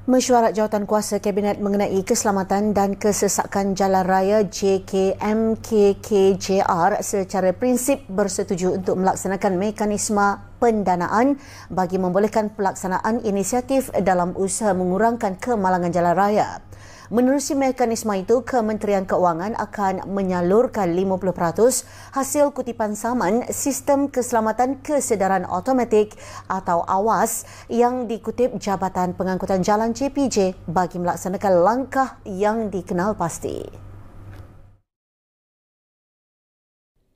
Mesyuarat Jawatankuasa Kabinet mengenai keselamatan dan kesesakan jalan raya JKMKKJR secara prinsip bersetuju untuk melaksanakan mekanisme pendanaan bagi membolehkan pelaksanaan inisiatif dalam usaha mengurangkan kemalangan jalan raya. Menerusi mekanisme itu, Kementerian Keuangan akan menyalurkan 50% hasil kutipan saman Sistem Keselamatan Kesedaran Automatik atau AWAS yang dikutip Jabatan Pengangkutan Jalan JPJ bagi melaksanakan langkah yang dikenal pasti.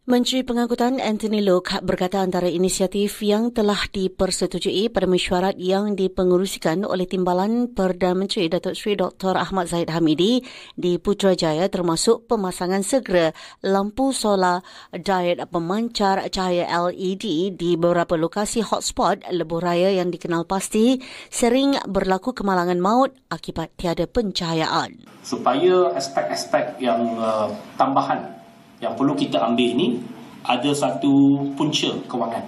Menteri Pengangkutan Anthony Loke berkata antara inisiatif yang telah dipersetujui pada mesyuarat yang dipengerusikan oleh Timbalan Perdana Menteri Datuk Seri Dr. Ahmad Zahid Hamidi di Putrajaya termasuk pemasangan segera lampu solar diode pemancar cahaya LED di beberapa lokasi hotspot lebuh raya yang dikenal pasti sering berlaku kemalangan maut akibat tiada pencahayaan. Supaya aspek-aspek yang tambahan yang perlu kita ambil ini ada satu punca kewangan.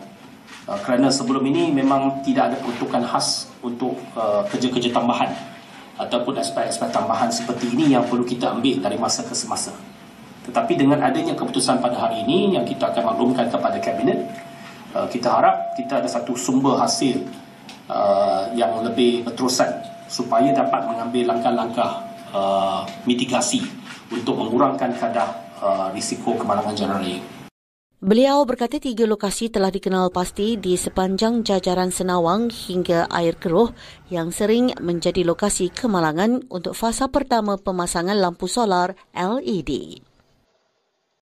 Kerana sebelum ini memang tidak ada peruntukan khas untuk kerja-kerja tambahan ataupun aspek-aspek tambahan seperti ini yang perlu kita ambil dari masa ke semasa. Tetapi dengan adanya keputusan pada hari ini yang kita akan maklumkan kepada Kabinet, kita harap kita ada satu sumber hasil yang lebih berterusan supaya dapat mengambil langkah-langkah mitigasi untuk mengurangkan kadar risiko kemalangan jalan raya. Beliau berkata 3 lokasi telah dikenal pasti di sepanjang jajaran Senawang hingga Air Keruh yang sering menjadi lokasi kemalangan untuk fasa pertama pemasangan lampu solar LED.